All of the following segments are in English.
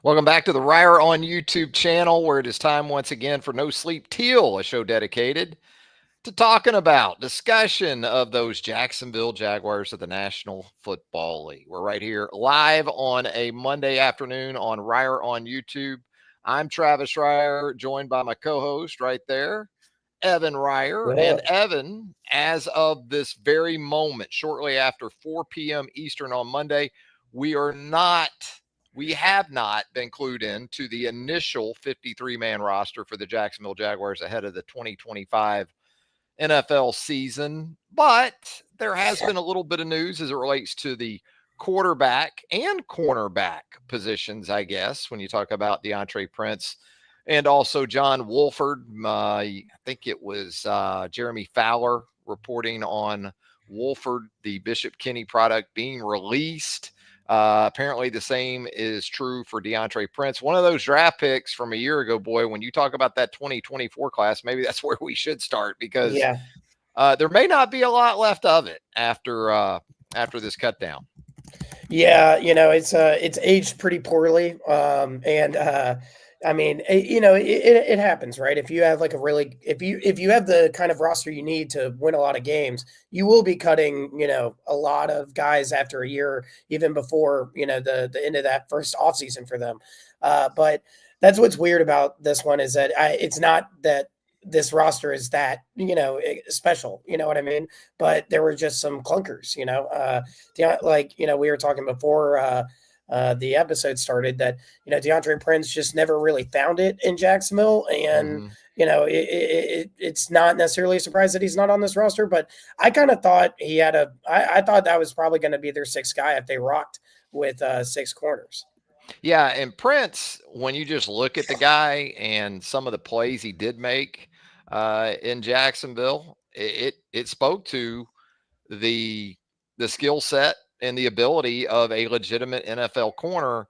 Welcome back to the Reier on YouTube channel, where it is time once again for No Sleep Teal, a show dedicated to talking about discussion of those Jacksonville Jaguars of the National Football League. We're right here live on a Monday afternoon on Reier on YouTube. I'm Travis Reier, joined by my co-host right there, Evan Reier. What And up? Evan, as of this very moment, shortly after 4 p.m. Eastern on Monday, we have not been clued in to the initial 53-man roster for the Jacksonville Jaguars ahead of the 2025 NFL season. But there has been a little bit of news as it relates to the quarterback and cornerback positions, I guess, when you talk about DeAndre Prince and also John Wolford. I think it was Jeremy Fowler reporting on Wolford, the Bishop Kenny product, being released. Apparently, the same is true for DeAndre Prince. One of those draft picks from a year ago, boy, when you talk about that 2024 class, maybe that's where we should start because Yeah, there may not be a lot left of it after this cut down. yeah. It's aged pretty poorly. And I mean, it happens, right? If you have like if you have the kind of roster you need to win a lot of games, you will be cutting a lot of guys after a year, even before the end of that first offseason for them. But that's what's weird about this one is that it's not that this roster is that special, you know what I mean? But there were just some clunkers, we were talking before the episode started that DeAndre Prince just never really found it in Jacksonville, and Mm-hmm. it's not necessarily a surprise that he's not on this roster. But I kind of thought I thought that was probably going to be their sixth guy if they rocked with six corners. Yeah, and Prince, when you just look at the guy and some of the plays he did make in Jacksonville, it spoke to the the skill set and the ability of a legitimate NFL corner.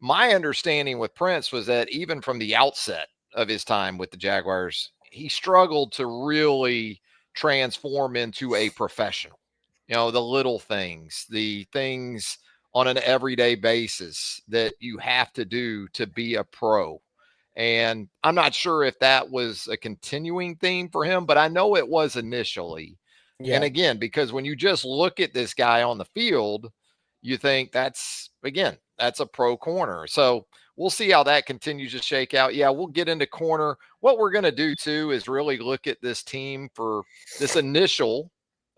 My understanding with Prince was that even from the outset of his time with the Jaguars, he struggled to really transform into a professional. The little things, the things on an everyday basis that you have to do to be a pro. And I'm not sure if that was a continuing theme for him, but I know it was initially. And Yeah. again, because when you just look at this guy on the field, you think that's a pro corner. So we'll see how that continues to shake out. Yeah, we'll get into corner. What we're going to do too is really look at this team for this initial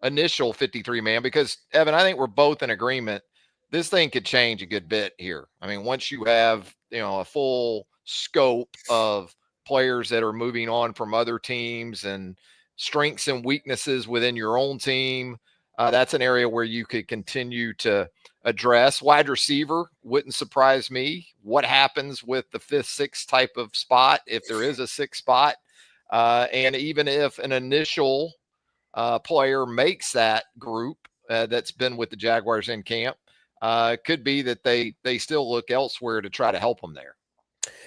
53 man, because Evan, I think we're both in agreement. This thing could change a good bit here. I mean, once you have, a full scope of players that are moving on from other teams and strengths and weaknesses within your own team, that's an area where you could continue to address. Wide receiver wouldn't surprise me. What happens with the fifth, sixth type of spot, if there is a sixth spot? And even if an initial player makes that group that's been with the Jaguars in camp, could be that they still look elsewhere to try to help them there.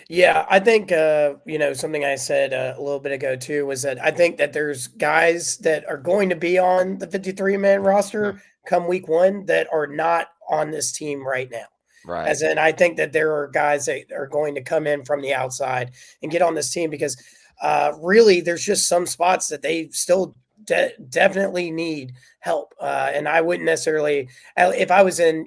Yeah, I think something I said a little bit ago too was that I think that there's guys that are going to be on the 53-man Huh. roster come week 1 that are not on this team right now. Right. As in, I think that there are guys that are going to come in from the outside and get on this team because really there's just some spots that they still definitely need help. And I wouldn't necessarily, if I was in,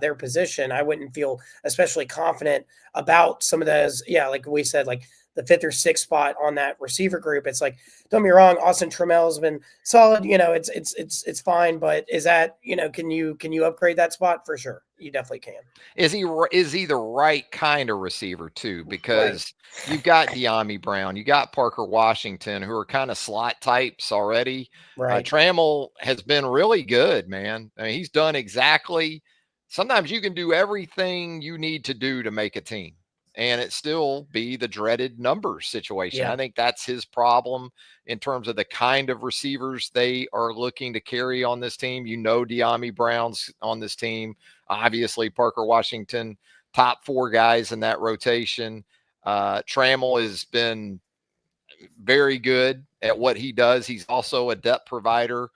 their position, I wouldn't feel especially confident about some of those. Yeah, like we said, like the fifth or sixth spot on that receiver group. It's like, don't be wrong, Austin Trammell's been solid. It's fine, but is that can you upgrade that spot for sure? You definitely can. Is he the right kind of receiver too? Right, Because you've got De'Ami Brown, you got Parker Washington, who are kind of slot types already. right. Trammell has been really good, man. I mean, he's done exactly. Sometimes you can do everything you need to do to make a team, and it still be the dreaded numbers situation. Yeah. I think that's his problem in terms of the kind of receivers they are looking to carry on this team. De'Ami Brown's on this team. Obviously, Parker Washington, top four guys in that rotation. Trammell has been very good at what he does. He's also a depth provider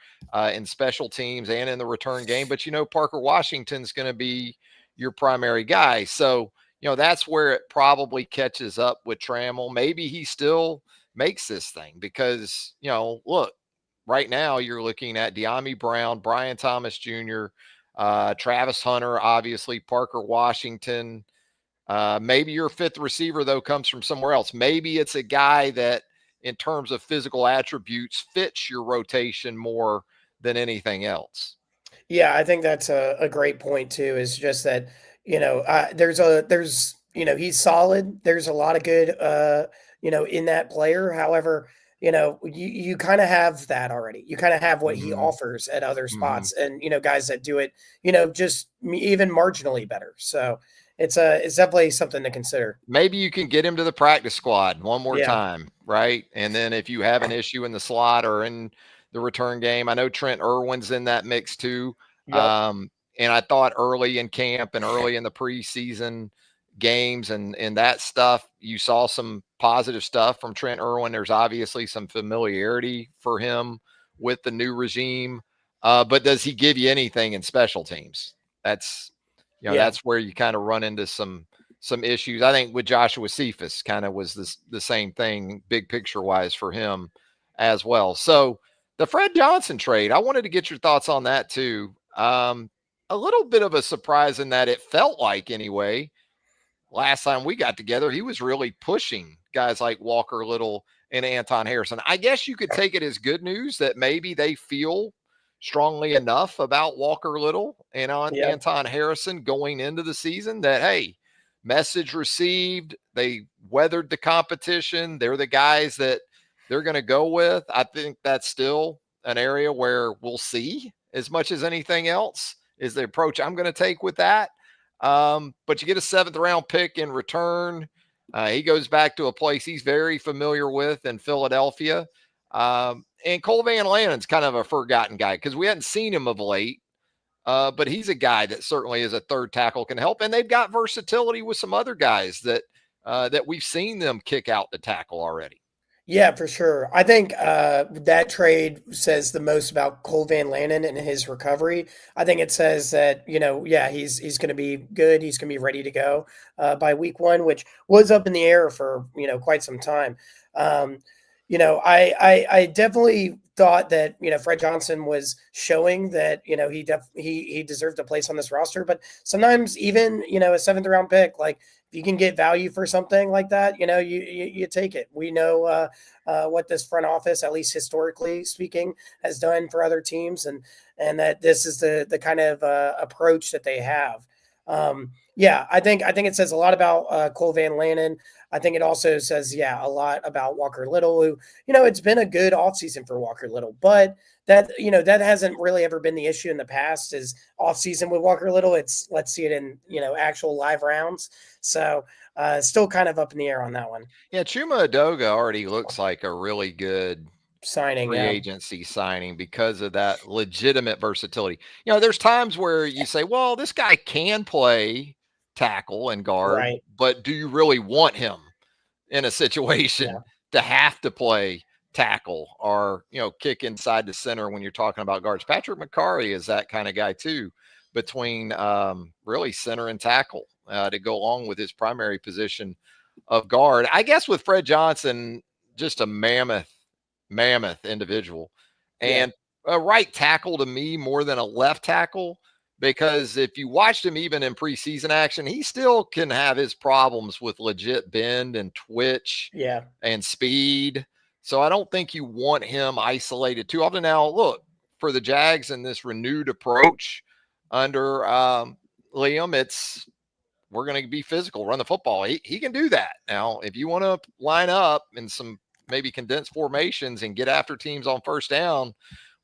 in special teams and in the return game. But Parker Washington's going to be your primary guy. So, that's where it probably catches up with Trammell. Maybe he still makes this thing because, look, right now you're looking at De'Ami Brown, Brian Thomas Jr., Travis Hunter, obviously, Parker Washington. Maybe your fifth receiver, though, comes from somewhere else. Maybe it's a guy that, in terms of physical attributes, fits your rotation more than anything else. Yeah, I think that's a great point too. Is just that there's he's solid. There's a lot of good in that player. However, you kind of have that already. You kind of have what he Mm-hmm. offers at other Mm-hmm. spots, and guys that do it just even marginally better. So it's definitely something to consider. Maybe you can get him to the practice squad one more Yeah. time, right? And then if you have an issue in the slot or in the return game, I know Trent Irwin's in that mix too. Yep. Um, and I thought early in camp and early in the preseason games and that stuff, you saw some positive stuff from Trent Irwin. There's obviously some familiarity for him with the new regime. But does he give you anything in special teams? That's Yeah. that's where you kind of run into some issues. I think with Joshua Cephas kind of was the same thing, big picture wise for him as well. So the Fred Johnson trade, I wanted to get your thoughts on that too. A little bit of a surprise in that it felt like anyway, last time we got together, he was really pushing guys like Walker Little and Anton Harrison. I guess you could take it as good news that maybe they feel strongly enough about Walker Little and on Yep. Anton Harrison going into the season that, hey, message received. They weathered the competition. They're the guys that they're going to go with. I think that's still an area where we'll see as much as anything else is the approach I'm going to take with that. But you get a 7th round pick in return. He goes back to a place he's very familiar with in Philadelphia. And Cole Van Lanen's kind of a forgotten guy because we hadn't seen him of late. But he's a guy that certainly as a third tackle can help. And they've got versatility with some other guys that we've seen them kick out the tackle already. Yeah, for sure. I think that trade says the most about Cole Van Lanen and his recovery. I think it says that yeah, he's going to be good. He's going to be ready to go by week 1, which was up in the air for quite some time. I definitely thought that Fred Johnson was showing that he deserved a place on this roster. But sometimes even a 7th round pick, like if you can get value for something like that, you take it. We know what this front office, at least historically speaking, has done for other teams, and that this is the kind of approach that they have. Yeah, I think it says a lot about Cole Van Lanen. I think it also says, a lot about Walker Little, who, it's been a good offseason for Walker Little, but that hasn't really ever been the issue in the past is offseason with Walker Little. It's let's see it in, actual live rounds. So still kind of up in the air on that one. Yeah, Chuma Adoga already looks like a really good Signing, free yeah. agency signing because of that legitimate versatility. There's times where you say, well, this guy can play tackle and guard, Right. but do you really want him in a situation Yeah. to have to play tackle or, kick inside the center when you're talking about guards? Patrick McCarry is that kind of guy too, between really center and tackle to go along with his primary position of guard. I guess with Fred Johnson, just a mammoth individual Yeah. and a right tackle to me more than a left tackle, because if you watched him even in preseason action, he still can have his problems with legit bend and twitch Yeah. and speed. So I don't think you want him isolated too often. Now, look, for the Jags and this renewed approach under Liam, it's we're going to be physical, run the football. He can do that. Now, if you want to line up in some maybe condensed formations and get after teams on first down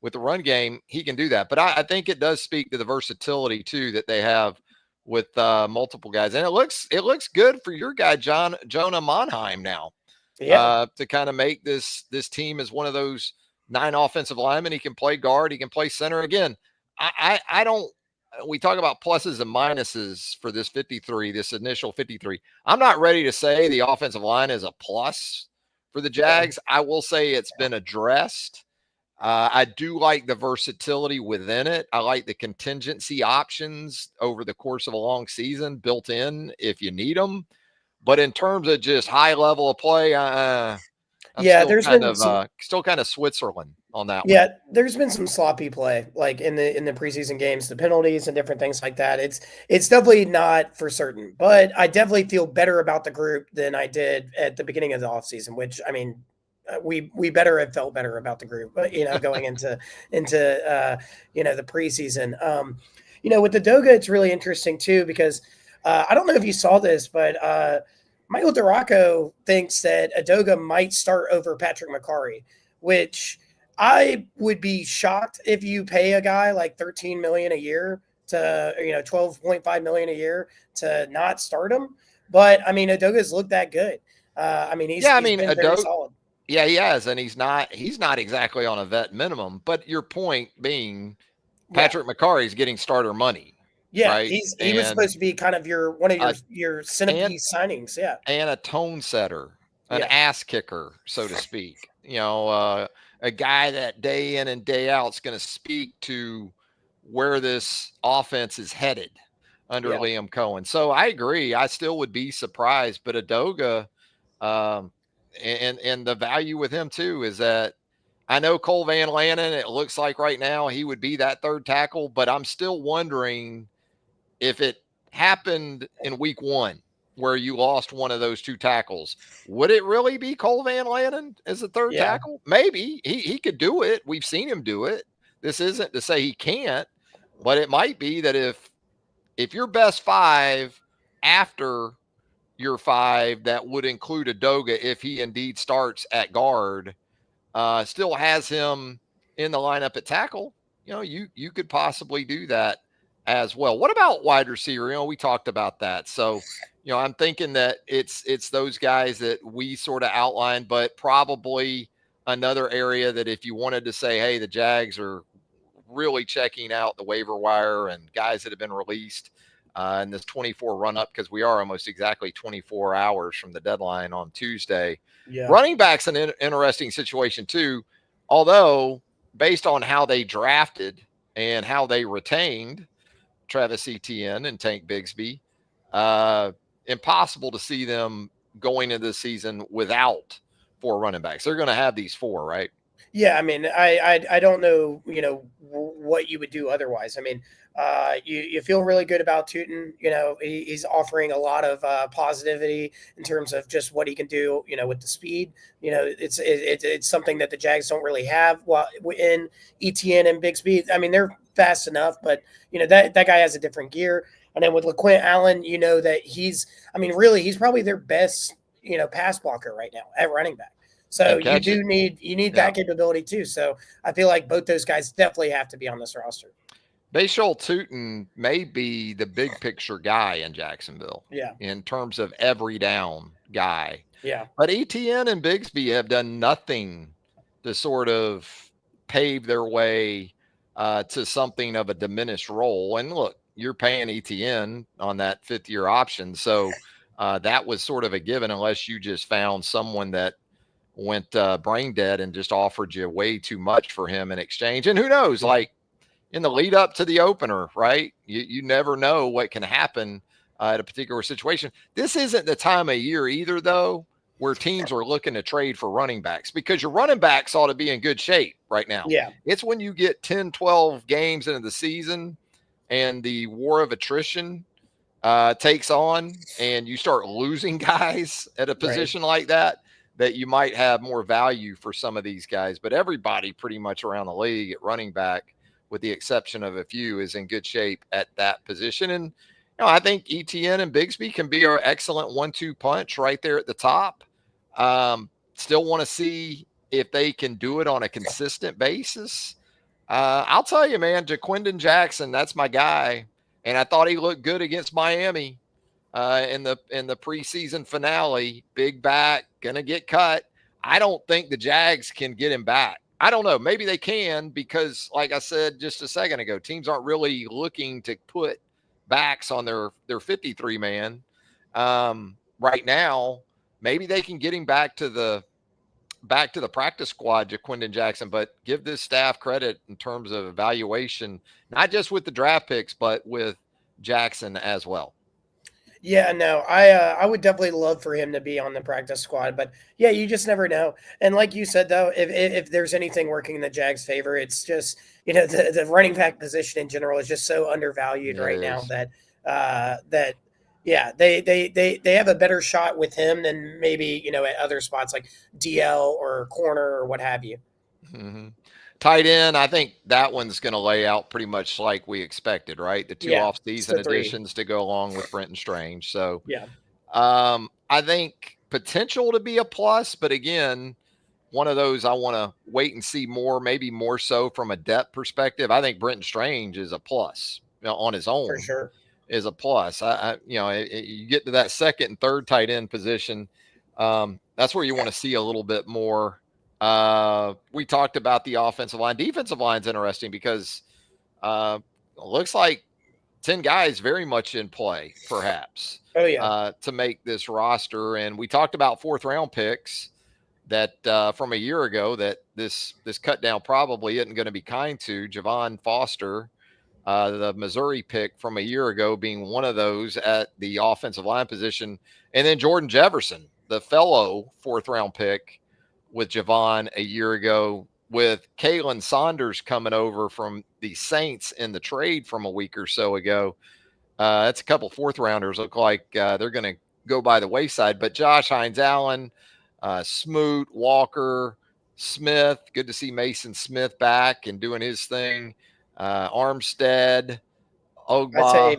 with the run game, he can do that. But I think it does speak to the versatility too that they have with multiple guys, and it looks good for your guy Jonah Monheim now Yeah. to kind of make this team as one of those 9 offensive linemen. He can play guard, he can play center. Again, I don't. We talk about pluses and minuses for this 53, this initial 53. I'm not ready to say the offensive line is a plus for the Yeah. Jags. I will say it's been addressed. I do like the versatility within it. I like the contingency options over the course of a long season built in if you need them. But in terms of just high level of play, I'm Yeah, there's been some. still kind of Switzerland on that one. Yeah, there's been some sloppy play, like in the preseason games, the penalties and different things like that. It's definitely not for certain, but I definitely feel better about the group than I did at the beginning of the offseason, which I mean, we better have felt better about the group, but going into the preseason. With the Doga, it's really interesting too because I don't know if you saw this, but Michael Duraco thinks that Adoga might start over Patrick McCarry, which I would be shocked if you pay a guy like 13 million a year to 12.5 million a year to not start him. But I mean, Adoga's looked that good. I mean, Yeah, I he's mean, been very solid. yeah, he has, and he's not exactly on a vet minimum. But your point being, Yeah, Patrick McCarry's getting starter money, yeah, right? he was supposed to be kind of one of A your and centerpiece signings. Yeah, and a tone setter, an yeah, ass kicker, so to speak. A guy that day in and day out is going to speak to where this offense is headed under yeah, Liam Cohen. So I agree. I still would be surprised, but Adoga, um, and the value with him too is that I know Cole Van Lannon. It looks like right now he would be that third tackle, but I'm still wondering if it happened in week one where you lost one of those two tackles, would it really be Cole Van Lannon as a third yeah, tackle? Maybe he could do it. We've seen him do it. This isn't to say he can't, but it might be that if your best five after your five that would include a Doga if he indeed starts at guard, still has him in the lineup at tackle, you could possibly do that as well. What about wide receiver? We talked about that. So, I'm thinking that it's those guys that we sort of outlined, but probably another area that if you wanted to say, hey, the Jags are really checking out the waiver wire and guys that have been released in this 24 run up, because we are almost exactly 24 hours from the deadline on Tuesday. yeah, Running back's an interesting situation too, although based on how they drafted and how they retained Travis Etienne and Tank Bigsby, uh, impossible to see them going into the season without four running backs. They're going to have these four, right? yeah. I mean, I don't know, what you would do otherwise. I mean, you feel really good about Tootin. He's offering a lot of positivity in terms of just what he can do. With the speed. It's something that the Jags don't really have. While in ETN and Bixby, I mean, they're fast enough, but that guy has a different gear. And then with LaQuint Allen, that I mean, really, he's probably their best pass blocker right now at running back. So And catch it. you need Yeah. that capability too. So I feel like both those guys definitely have to be on this roster. Bashal Tootin may be the big picture guy in Jacksonville Yeah. in terms of every down guy. Yeah. But ETN and Bigsby have done nothing to sort of pave their way to something of a diminished role. And look, you're paying ETN on that fifth year option. So that was sort of a given, unless you just found someone that went brain dead and just offered you way too much for him in exchange. And who knows, Yeah. like in the lead up to the opener, right? You never know what can happen at a particular situation. This isn't the time of year either, though, where teams are looking to trade for running backs, because your running backs ought to be in good shape right now. Yeah. It's when you get 10, 12 games into the season and the war of attrition takes on and you start losing guys at a Right. position like that, that you might have more value for some of these guys. But everybody pretty much around the league at running back, with the exception of a few, is in good shape at that position. And I think ETN and Bigsby can be an excellent 1-2 punch right there at the top. Still want to see if they can do it on a consistent basis. I'll tell you, man, Jaquindon Jackson, that's my guy. And I thought he looked good against Miami in the preseason finale. Big back, gonna get cut. I don't think the Jags can get him back. I don't know. Maybe they can, because, like I said just a second ago, teams aren't really looking to put backs on their 53 man right now. Maybe they can get him back to the back to the practice squad, Jaquindon Jackson, but give this staff credit in terms of evaluation, not just with the draft picks, but with Jackson as well. Yeah, no, I would definitely love for him to be on the practice squad, but yeah, you just never know. And like you said, though, if there's anything working in the Jags' favor, it's just the running back position in general is just so undervalued It right now is. that yeah, they have a better shot with him than maybe at other spots like DL or corner or what have you. Mm-hmm. Tight end, I think that one's going to lay out pretty much like we expected, right? The two Yeah, it's off-season the three. additions to go along with Brenton Strange. So Yeah, I think potential to be a plus, but again, one of those I want to wait and see more, maybe more so from a depth perspective. I think Brenton Strange is a plus, on his for own, sure. is a plus. You get to that second and third tight end position. That's where you want to see a little bit more. We talked about the offensive line. Defensive line's interesting because it looks like 10 guys very much in play, perhaps, Oh yeah, to make this roster. And we talked about fourth round picks that from a year ago that this cut down probably isn't going to be kind to. Javon Foster, the Missouri pick from a year ago, being one of those at the offensive line position. And then Jordan Jefferson, the fellow fourth round pick with Javon a year ago, with Kalen Saunders coming over from the Saints in the trade from a week or so ago. That's a couple fourth rounders look like they're going to go by the wayside. But Josh Hines Allen, Smoot, Walker, Smith, good to see Mason Smith back and doing his thing. Armstead, I'd Ogba, say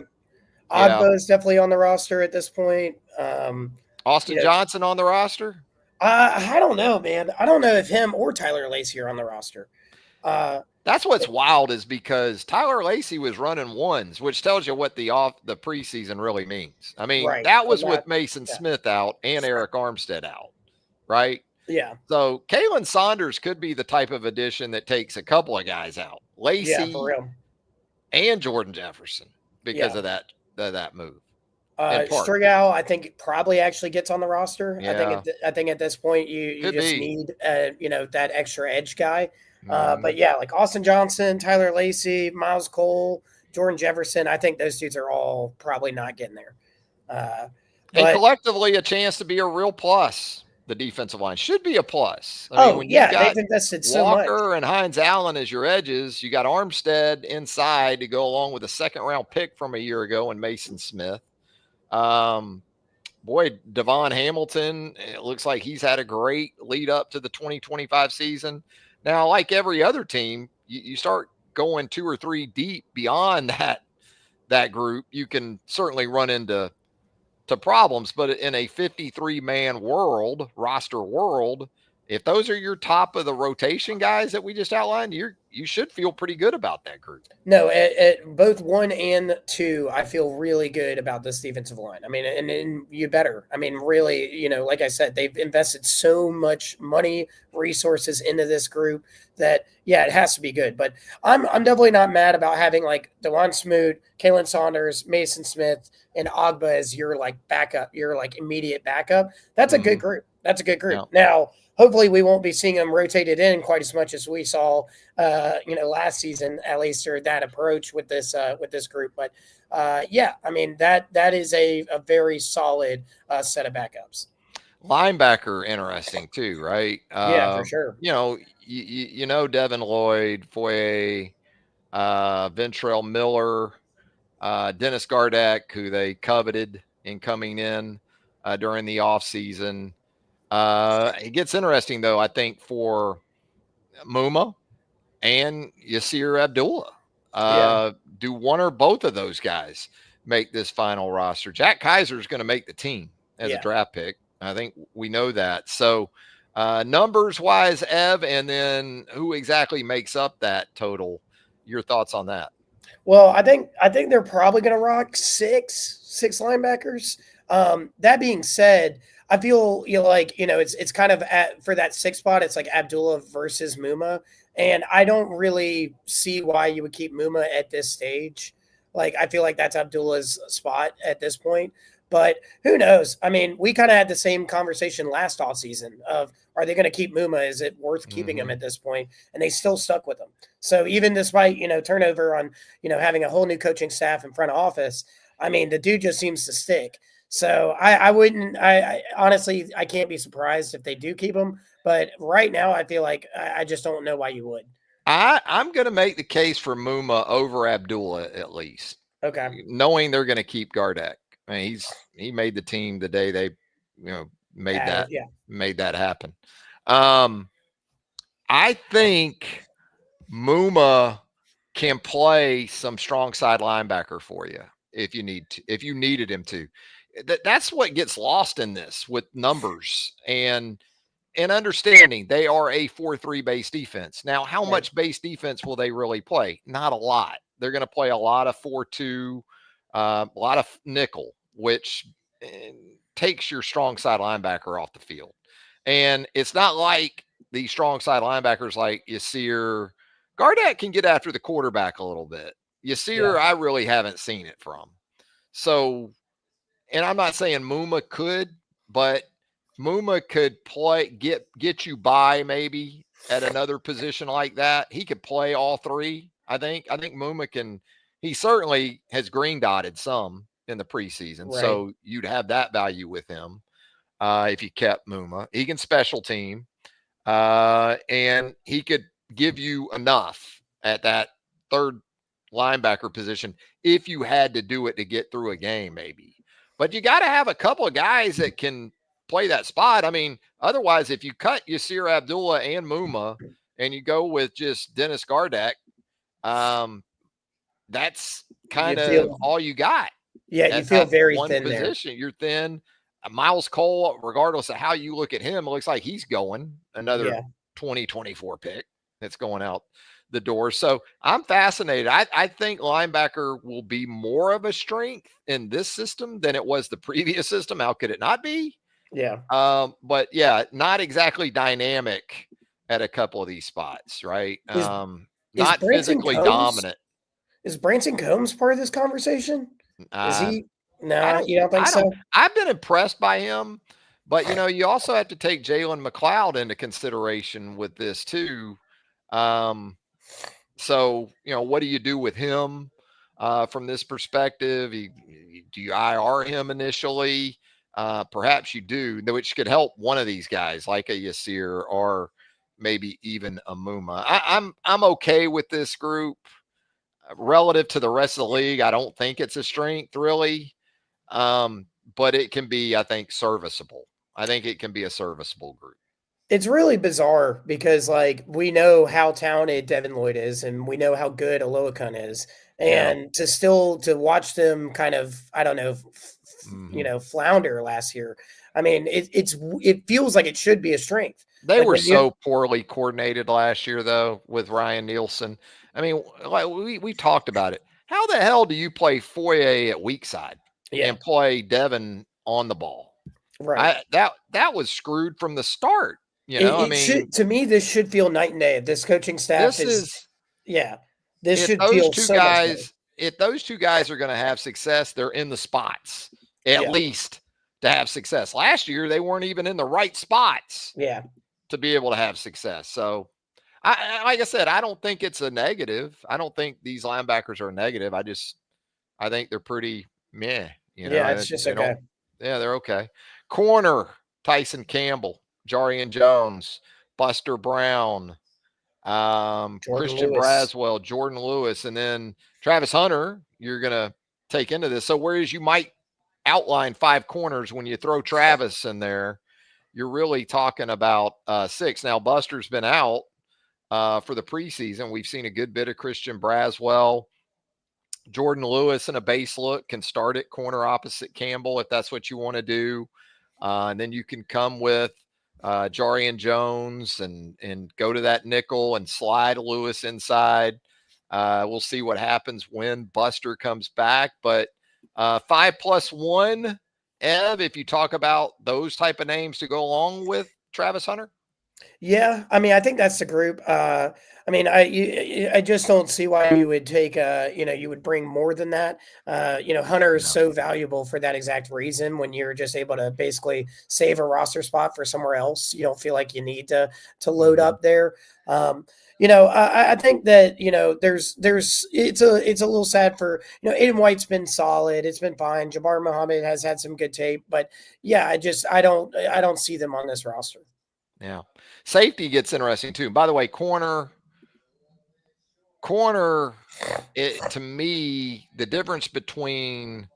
yeah. Ogba is definitely on the roster at this point. You Austin know, Johnson on the roster. I don't know, man. I don't know if him or Tyler Lacey are on the roster. Uh, That's what's wild is because Tyler Lacey was running ones, which tells you what the preseason really means. I mean, right, that and was with Mason yeah, Smith out and Eric Armstead out, right? yeah, So Kalen Saunders could be the type of addition that takes a couple of guys out, yeah, for Lacey real, and Jordan Jefferson, because yeah. of that move. In part, Strigal, I think probably actually gets on the roster. yeah, I think at this point you could just be. need that extra edge guy. But Mm-hmm. yeah, like Austin Johnson, Tyler Lacey, Miles Cole, Jordan Jefferson. I think those dudes are all probably not getting there. Uh, And but collectively, a chance to be a real plus. The defensive line should be a plus. I mean, oh when you've yeah, they've got invested so much. Walker and Hines Allen as your edges, you got Armstead inside to go along with a second round pick from a year ago and Mason Smith. Um, Boy, Devon Hamilton, it looks like he's had a great lead up to the 2025 season. Now, like every other team, you start going two or three deep beyond that group, you can certainly run into problems. But in a 53-man roster world, if those are your top of the rotation guys that we just outlined, you should feel pretty good about that group. No, at both 1 and 2, I feel really good about this defensive line. I mean, and you better. I mean, really, like I said, they've invested so much money, resources into this group that yeah, it has to be good. But I'm definitely not mad about having like Dewan Smoot, Kalen Saunders, Mason Smith, and Ogba as your like backup, your like immediate backup. That's a good Mm-hmm. group. That's a good group. Yeah. Now, hopefully, we won't be seeing them rotated in quite as much as we saw last season, at least, or that approach with this group. But yeah, I mean that is a very solid set of backups. Linebacker, interesting too, right? Yeah, for sure. Devin Lloyd, Foye, Ventrell Miller, Dennis Gardeck, who they coveted in coming in during the offseason. It gets interesting, though, I think, for Muma and Yasir Abdullah. Yeah, Do one or both of those guys make this final roster? Jack Kaiser is going to make the team as a yeah. draft pick. I think we know that. So, numbers wise, Ev, and then who exactly makes up that total? Your thoughts on that? Well, I think they're probably going to rock six linebackers. That being said, I feel like it's kind of for that six spot. It's like Abdullah versus Muma, and I don't really see why you would keep Muma at this stage. Like I feel like that's Abdullah's spot at this point. But who knows? I mean, we kind of had the same conversation last offseason of are they going to keep Muma? Is it worth keeping him Mm-hmm. at this point? And they still stuck with him. So even despite, turnover on, having a whole new coaching staff and front office, I mean, the dude just seems to stick. So I wouldn't, I honestly, I can't be surprised if they do keep him. But right now, I feel like I just don't know why you would. I'm going to make the case for Muma over Abdullah at least, Okay. knowing they're going to keep Gardeck. I mean, he made the team the day they, made Added, that yeah. made that happen. I think Muma can play some strong side linebacker for you if you needed him to. That's what gets lost in this with numbers and understanding they are a 4-3 base defense. Now, how Right. much base defense will they really play? Not a lot. They're going to play a lot of 4-2, a lot of nickel, which takes your strong side linebacker off the field. And it's not like these strong side linebackers like Yasir. Gardeck can get after the quarterback a little bit. Yeah. Yasir, I really haven't seen it from. So, and I'm not saying Muma could, but Muma could get you by maybe at another position like that. He could play all three. I think Muma can. He certainly has green dotted some in the preseason, Right. so you'd have that value with him if you kept Muma. He can special team, and he could give you enough at that third linebacker position if you had to do it to get through a game, maybe. But you got to have a couple of guys that can play that spot. I mean, otherwise, if you cut Yasir Abdullah and Muma and you go with just Dennis Gardeck, um, that's You kind of feel, all you got yeah, you at feel that very one thin there. position. You're thin. Miles Cole, regardless of how you look at him, it looks like he's going another Yeah. 2024 pick that's going out the door. So I'm fascinated. I think linebacker will be more of a strength in this system than it was the previous system. How could it not be? Yeah. But yeah, not exactly dynamic at a couple of these spots, right? Is is Not Branson physically Combs dominant. is Branson Combs part of this conversation? Is Uh, he? I No, don't you don't think I don't so? I've been impressed by him, but you also have to take Jalen McLeod into consideration with this too. Um, so what do you do with him from this perspective? Do you IR him initially? Perhaps you do, which could help one of these guys like a Yasir or maybe even a Muma. I'm okay with this group relative to the rest of the league. I don't think it's a strength really. But it can be, I think, serviceable. I think it can be a serviceable group. It's really bizarre because like we know how talented Devin Lloyd is and we know how good Aloakun is. Yeah. And to watch them kind of, I don't know, Hmm. flounder last year. I mean, it feels like it should be a strength. They Like were when you so poorly coordinated last year, though, with Ryan Nielsen. I mean, like we talked about it. How the hell do you play Foye at weak side yeah, and play Devin on the ball? right. That was screwed from the start. I It mean, should to me this should feel night and day. This coaching staff this is is yeah. This if should those feel two so much better. guys if those two guys are going to have success, they're in the spots at Yeah. least to have success. Last year they weren't even in the right spots Yeah. to be able to have success. So like I said, I don't think it's a negative. I don't think these linebackers are negative. I think they're pretty meh. Yeah, it's just They don't. okay. Yeah, they're okay. Corner: Tyson Campbell, Jarian Jones, Buster Brown, Jordan Christian Lewis. Braswell, Jordan Lewis, and then Travis Hunter. You're gonna take into this. So whereas you might outline 5 corners when you throw Travis in there, you're really talking about 6. Now Buster's been out for the preseason. We've seen a good bit of Christian Braswell. Jordan Lewis in a base look can start at corner opposite Campbell if that's what you want to do. And then you can come with Jarian Jones and go to that nickel and slide Lewis inside. We'll see what happens when Buster comes back. But 5+1, Ev, if you talk about those type of names to go along with Travis Hunter. Yeah, I mean, I think that's the group. I mean, I just don't see why you would take you would bring more than that. Hunter is Yeah. so valuable for that exact reason. When you're just able to basically save a roster spot for somewhere else, you don't feel like you need to load Mhm. up there. I think that there's it's a little sad for Aiden White's been solid. It's been fine. Jabbar Muhammad has had some good tape, but yeah, I don't see them on this roster. Yeah. Safety gets interesting too. By the way, corner, it to me, the difference between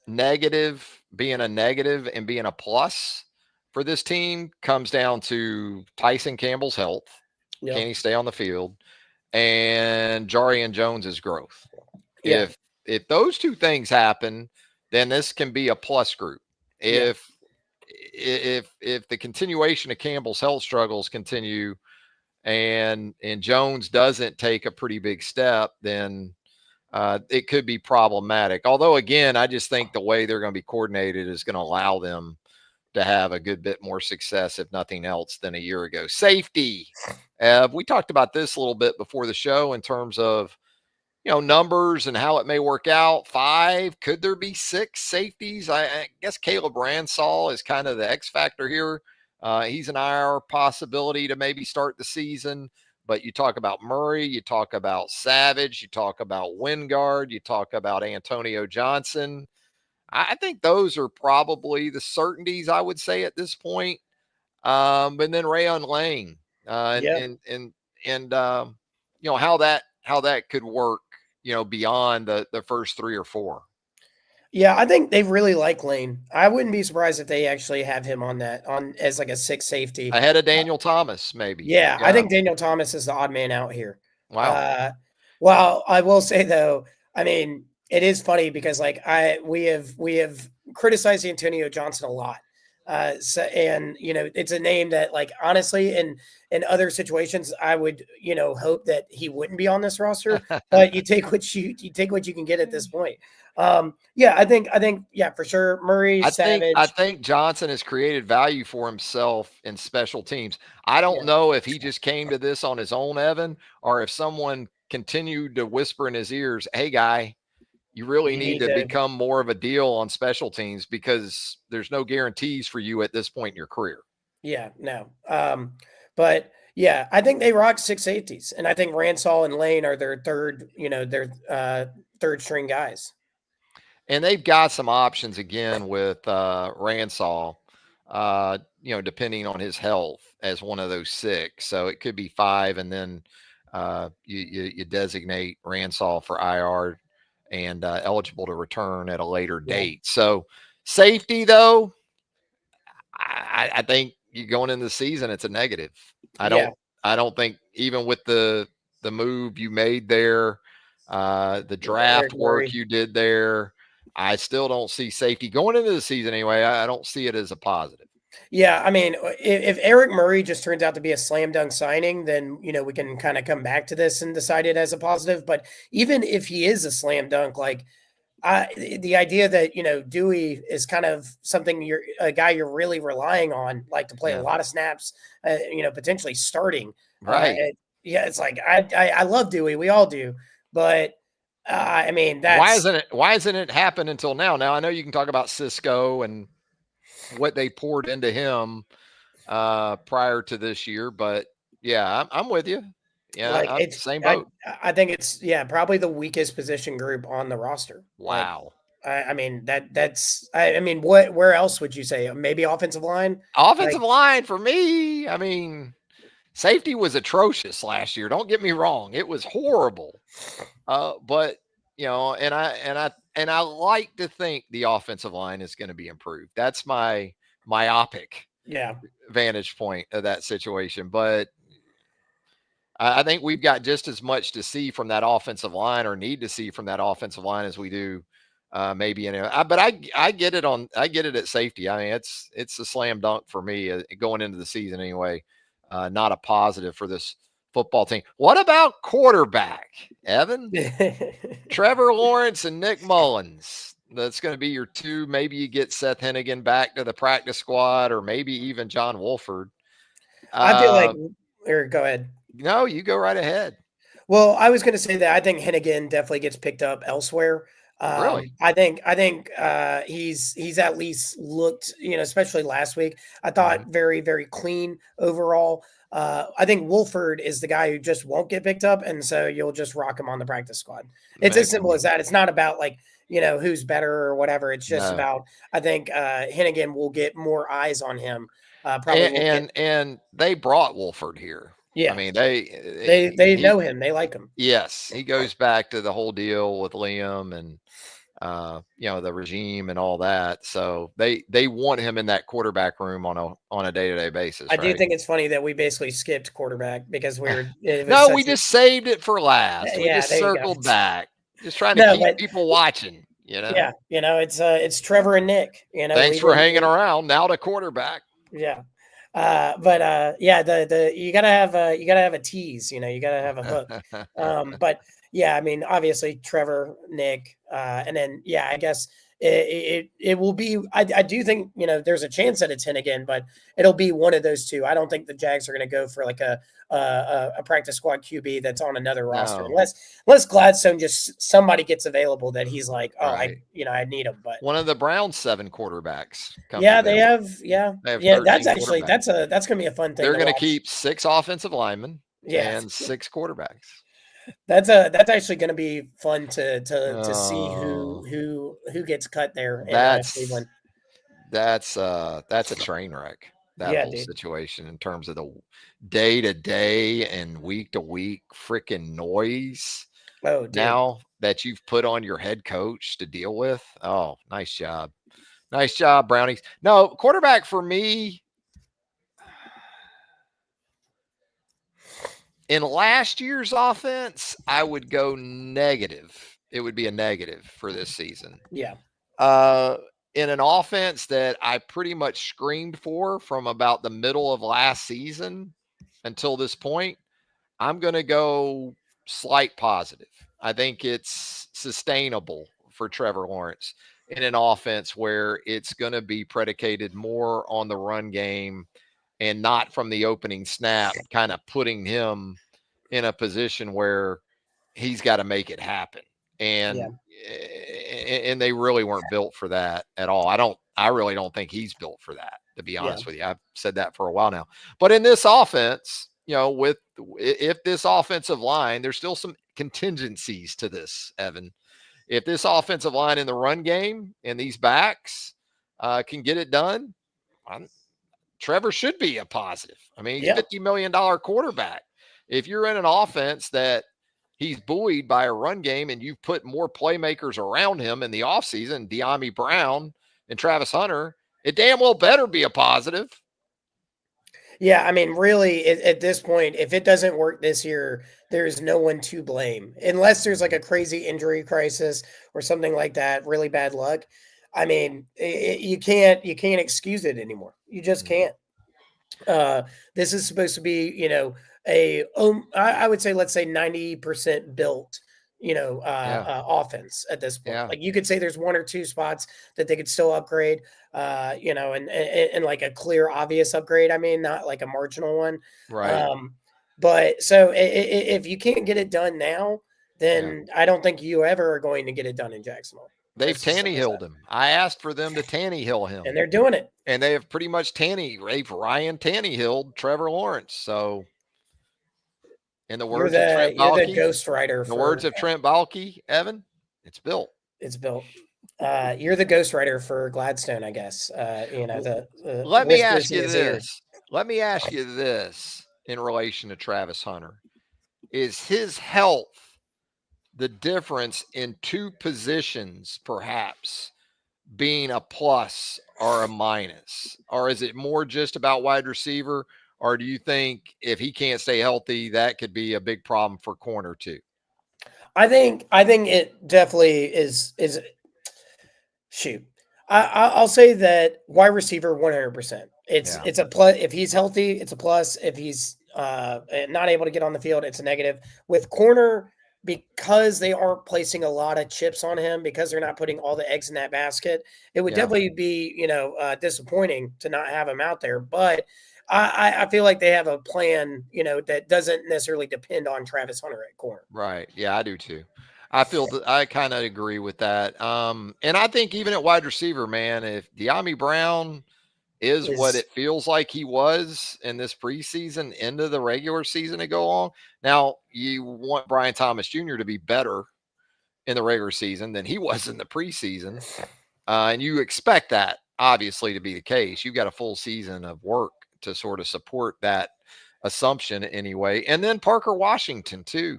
negative being a negative and being a plus for this team comes down to Tyson Campbell's health. Yeah, Can he stay on the field? And Jarian Jones's growth. yeah, If those two things happen, then this can be a plus group. yeah. If the continuation of Campbell's health struggles continue and Jones doesn't take a pretty big step, then it could be problematic. Although, again, I just think the way they're going to be coordinated is going to allow them to have a good bit more success, if nothing else, than a year ago. Safety. We talked about this a little bit before the show in terms of numbers and how it may work out. 5, could there be 6 safeties? I guess Caleb Ransall is kind of the X factor here. He's an IR possibility to maybe start the season. But you talk about Murray, you talk about Savage, you talk about Wingard, you talk about Antonio Johnson. I think those are probably the certainties I would say at this point. And then Rayon Lane, Yeah. and how that could work, beyond the first 3 or 4. Yeah, I think they really like Lane. I wouldn't be surprised if they actually have him on as like a six safety. Ahead of Daniel Thomas, maybe. Yeah, I Yeah. think Daniel Thomas is the odd man out here. Wow. Uh, well, I will say though, I mean, it is funny because like we have criticized Antonio Johnson a lot. And it's a name that like honestly in other situations I would hope that he wouldn't be on this roster, but you take what you can get at this point. Yeah, I think yeah for sure Murray I Savage. think Johnson has created value for himself in special teams. I don't Yeah, know if he just came to this on his own, Evan, or if someone continued to whisper in his ears, "Hey, guy, you really you need need to to. become more of a deal on special teams because there's no guarantees for you at this point in your career." Yeah, no. But yeah, I think they rock six safeties, and I think Ransall and Lane are their third string guys. And they've got some options again with Ransall, depending on his health as one of those 6. So it could be 5, and then you designate Ransall for IR and eligible to return at a later Yeah, date. So safety, though, I think you going into the season, it's a negative. I yeah, don't I don't think even with the move you made there, the yeah. Eric draft work Murray. you did there, I still don't see safety going into the season anyway. I don't see it as a positive. Yeah, I mean, if Eric Murray just turns out to be a slam dunk signing, then we can kind of come back to this and decide it as a positive. But even if he is a slam dunk, like the idea that Dewey is kind of something you're a guy you're really relying on, like to play a Yeah, lot of snaps, potentially starting. right. Yeah, it's like I love Dewey, we all do, but I mean Why that's isn't it? Why hasn't it happened until now? Now I know you can talk about Cisco and what they poured into him prior to this year, but yeah, I'm with you. Yeah, like I'm it's same I boat. I think it's yeah probably the weakest position group on the roster. Like Wow. I mean I mean what where else would you say maybe offensive line like Offensive line for me, I mean, safety was atrocious last year. Don't get me wrong; it was horrible. But and I like to think the offensive line is going to be improved. That's my myopic yeah vantage point of that situation. But I think we've got just as much to see from that offensive line, or need to see from that offensive line, as we do maybe in it. But I get it I get it at safety. I mean, it's a slam dunk for me going into the season anyway. Not a positive for this football team. What about quarterback, Evan? Trevor Lawrence and Nick Mullins. That's going to be your 2. Maybe you get Seth Hennigan back to the practice squad, or maybe even John Wolford. I feel like, Uh, or go ahead. no, you go right ahead. Well, I was going to say that I think Hennigan definitely gets picked up elsewhere. Really? I think he's at least looked, especially last week. I thought Mhm. very very clean overall. I think Wolford is the guy who just won't get picked up, and so you'll just rock him on the practice squad. It's That as can simple as be that. It's not about like who's better or whatever. It's just no. about I think Hennigan will get more eyes on him. Probably And will get they brought Wolford here. I yeah. mean, They he know him. They like him. yes, he goes back to the whole deal with Liam and the regime and all that. So they want him in that quarterback room on a day-to-day I basis, do right? think it's funny that we basically skipped quarterback because it was No, we such a just saved it for last. We yeah, just there you go. circled back. Just trying to No, keep but people watching. yeah, it's Trevor and Nick, Thanks for hanging we around. Now to quarterback. yeah. But yeah, the you gotta have a tease, you gotta have a hook. But yeah, I mean, obviously Trevor, Nick, and then yeah, I guess it will be. I do think there's a chance that it's him again, but it'll be one of those two. I don't think the Jags are going to go for like a practice squad QB that's on another roster No, unless Gladstone just somebody gets available that he's like, oh, right. I need him, but. One of the Browns' 7 quarterbacks comes Yeah, they available. have. Yeah, They have yeah. That's 13 actually quarterbacks. that's gonna be a fun thing They're to going to watch. keep 6 offensive linemen Yeah, and 6 quarterbacks. that's actually gonna be fun to see Oh, who gets cut there in that's Cleveland. that's a train wreck. That Yeah, whole dude. situation in terms of the day to day and week to week freaking noise Oh, dude. now that you've put on your head coach to deal with. Oh, nice job. Nice job, Brownies. No, quarterback for me in last year's offense, I would go negative. It would be a negative for this season. Yeah, Uh, in an offense that I pretty much screamed for from about the middle of last season until this point, I'm going to go slight positive. I think it's sustainable for Trevor Lawrence in an offense where it's going to be predicated more on the run game and not from the opening snap, kind of putting him in a position where he's got to make it happen. yeah, And they really weren't built for that at all. I really don't think he's built for that, to be yeah, honest with you. I've said that for a while now. But in this offense, with if this offensive line, there's still some contingencies to this, Evan. If this offensive line in the run game and these backs can get it done, I'm, Trevor should be a positive. I mean, he's yeah, $50 million quarterback. If you're in an offense that he's buoyed by a run game and you've put more playmakers around him in the offseason, De'Ami Brown and Travis Hunter, it damn well better be a positive. yeah. I mean, really, at this point, if it doesn't work this year, there's no one to blame unless there's like a crazy injury crisis or something like that. Really bad luck. I mean, you can't excuse it anymore. You just Mhm. can't. Uh, this is supposed to be, I would say, let's say 90% built, Yeah. offense at this point. Yeah. Like you could say there's one or two spots that they could still upgrade, and like a clear, obvious upgrade. I mean, not like a marginal one. Right. Um, but so if you can't get it done now, Yeah. then I don't think you ever are going to get it done in Jacksonville. They've It's as simple as Tanny-Hilled that. him. I asked for them to Tanny-Hill And him. they're doing it. And they have pretty much they've Ryan Tannehill, Trevor Lawrence. So in the You're words of the Trent you're the Baalke, ghost writer in the words for of Trent Baalke, Evan, it's built. It's built. You're the ghostwriter for Gladstone, I guess. The Let me whispers ask in you his ear. this. Let me ask you this in relation to Travis Hunter. Is his health the difference in two positions, perhaps being a plus or a minus? Or is it more just about wide receiver? Or do you think if he can't stay healthy, that could be a big problem for corner too? I think it definitely is shoot. I'll say that wide receiver 100%. Yeah. It's a plus if he's healthy. It's a plus if he's not able to get on the field. It's a negative with corner because they aren't placing a lot of chips on him because they're not putting all the eggs in that basket. It would Yeah. definitely be disappointing to not have him out there, but. I feel like they have a plan, that doesn't necessarily depend on Travis Hunter at corner. Right. Yeah, I do too. I feel that I kind of agree with that. And I think even at wide receiver, man, if De'Ami Brown is what Is it feels like he was in this preseason into the regular season to go on. Now, you want Brian Thomas Jr. to be better in the regular season than he was in the preseason. And you expect that obviously to be the case. You've got a full season of work to sort of support that assumption anyway. And then Parker Washington, too.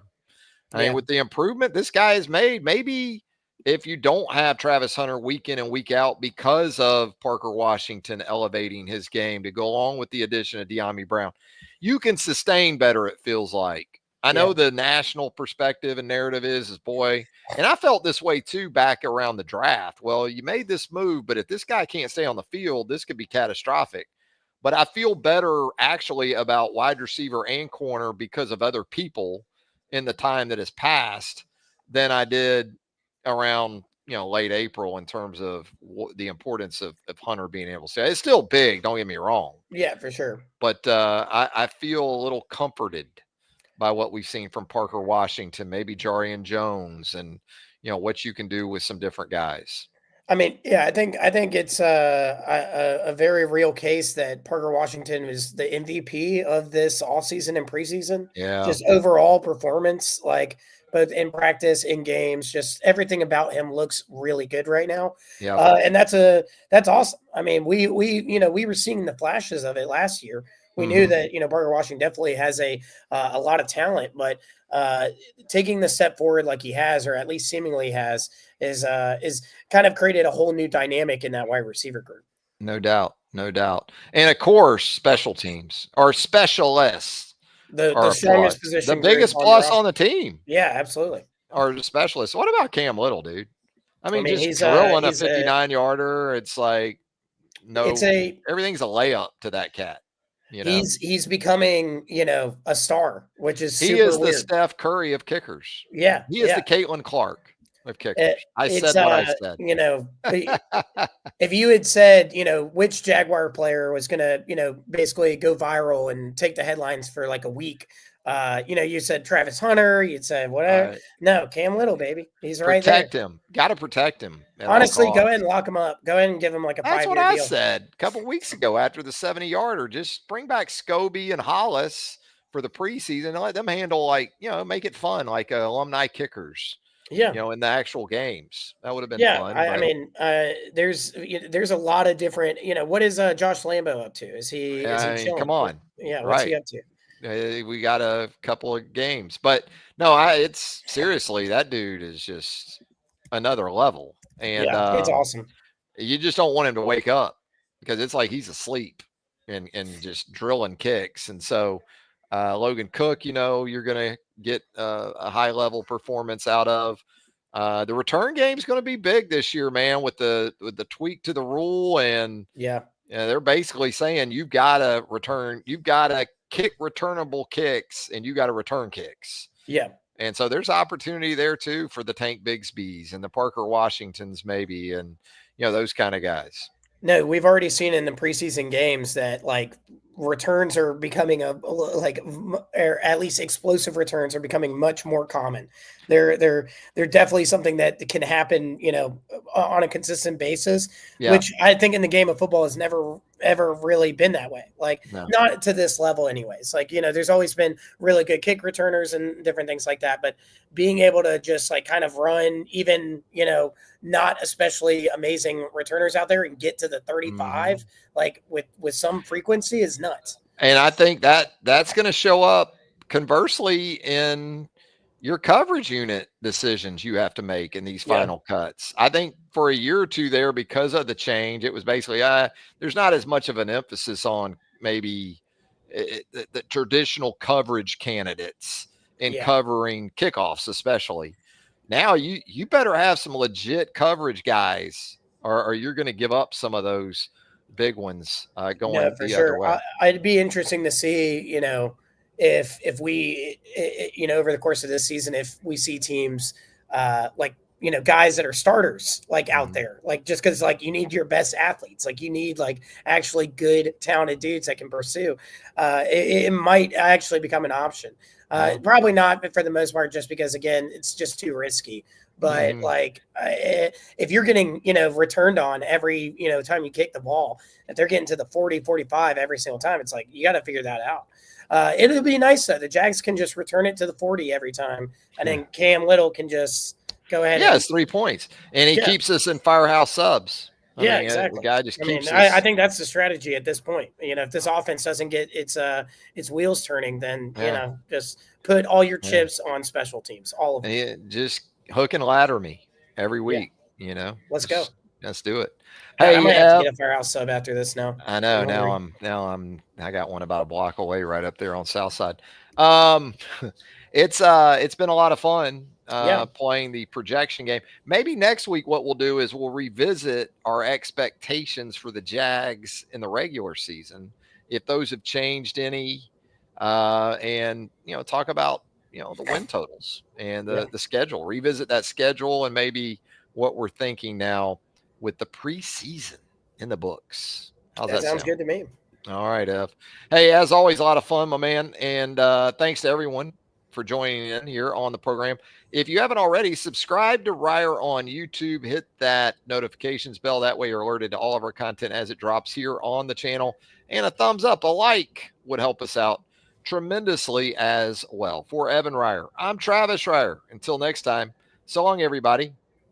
I mean, yeah, with the improvement this guy has made, maybe if you don't have Travis Hunter week in and week out because of Parker Washington elevating his game to go along with the addition of De'Ami Brown, you can sustain better, it feels like. I yeah, know the national perspective and narrative is boy, and I felt this way too back around the draft. Well, you made this move, but if this guy can't stay on the field, this could be catastrophic. But I feel better actually about wide receiver and corner because of other people in the time that has passed than I did around late April in terms of the importance of Hunter being able to say it's still big. Don't get me wrong, yeah, for sure. but I feel a little comforted by what we've seen from Parker Washington, maybe Jarian Jones, and what you can do with some different guys. I mean, yeah, I think it's a very real case that Parker Washington was the MVP of this offseason and preseason. Yeah, Just overall performance, like both in practice, in games, just everything about him looks really good right now. yeah. And that's awesome. I mean, we were seeing the flashes of it last year. We knew Mm-hmm. that Parker Washington definitely has a lot of talent, but uh, taking the step forward like he has, or at least seemingly has, is kind of created a whole new dynamic in that wide receiver group. No doubt, no doubt. And of course, special teams or specialists The are a strongest plus. The position group biggest on the plus on roster. the team Yeah, absolutely. are the specialists. What about Cam Little, dude? I I mean, mean, just he's drilling a he's a 59 yarder. It's like it's no, a everything's a layup to that cat. he's becoming a star, which is He super is the weird. Steph Curry of kickers. Yeah, He is yeah. the Caitlin Clark of It, kickers. I it's said what I said. if you had said, which Jaguar player was going to, basically go viral and take the headlines for like a week, you said Travis Hunter, you'd say whatever. uh, No, Cam Little, baby. He's right there. protect him. Got to protect him at all Honestly, go ahead costs. and lock him up. Go ahead and give him like a That's what 5-year I deal. said a couple weeks ago after the 70-yarder. Just bring back Scobie and Hollis for the preseason and let them handle make it fun like alumni kickers, Yeah. in the actual games. That would have been Yeah. fun. I But mean, there's a lot of different, what is Josh Lambo up to? Is he I mean, come chilling? on, Yeah. What's he right? up to? We got a couple of games, but no, it's seriously that dude is just another level, and Yeah. It's awesome. you just don't want him to wake up because it's like he's asleep and just drilling kicks. And so Logan Cook, you're going to get a high level performance out of. The return game is going to be big this year, man, with the tweak to the rule, and Yeah. they're basically saying you've got to return, you've got to kick returnable kicks, and you got to return kicks. Yeah. And so there's opportunity there too for the Tank Bigsby's and the Parker Washingtons, maybe, and those kind of guys. No, we've already seen in the preseason games that like returns are becoming or at least explosive returns are becoming much more common. They're definitely something that can happen, on a consistent basis, Yeah, which I think in the game of football has never ever really been that way. Like no. not to this level anyways. Like, there's always been really good kick returners and different things like that, but being able to just like kind of run even, not especially amazing returners out there and get to the 35 Mm-hmm. like with some frequency is nuts. And I think that's going to show up conversely in your coverage unit decisions you have to make in these Yeah. final cuts. I think for a year or two there, because of the change, it was basically there's not as much of an emphasis on maybe the traditional coverage candidates in Yeah. covering kickoffs, especially. Now you better have some legit coverage guys, or you're going to give up some of those big ones No, going for the other sure. way. I'd be interesting to see, if we, over the course of this season, if we see teams like guys that are starters like out Mhm. there, like just because like you need your best athletes, like you need like actually good talented dudes that can pursue. It might actually become an option. Yeah. Probably not, but for the most part, just because again, it's just too risky. But Mhm. like, if you're getting returned on every time you kick the ball, if they're getting to the 40, 45 every single time, it's like you got to figure that out. It'll be nice though. The Jags can just return it to the 40 every time, and then Cam Little can just go ahead Yeah, and it's 3 points, and he yeah, keeps us in firehouse subs. I yeah, mean, the exactly. guy just I mean, keeps I us. think that's the strategy at this point. If this offense doesn't get its wheels turning, then Yeah, just put all your yeah, chips on special teams, all of and them. just hook and ladder me every Yeah, week. let's go. Just let's do it. God, I Hey, might have to get a firehouse sub after this now. I know I'm hungry. I got one about a block away right up there on South Side. It's been a lot of fun Yeah, playing the projection game. Maybe next week what we'll do is we'll revisit our expectations for the Jags in the regular season, if those have changed any, and talk about the win totals and yeah, the schedule. Revisit that schedule and maybe what we're thinking now with the preseason in the books. How's that that sounds sound? good to me. All right, Ev. Hey, as always, a lot of fun, my man. And thanks to everyone for joining in here on the program. If you haven't already, subscribe to Reier on YouTube. Hit that notifications bell. That way you're alerted to all of our content as it drops here on the channel. And a thumbs up, a like would help us out tremendously as well. For Evan Reier, I'm Travis Reier. Until next time, so long, everybody.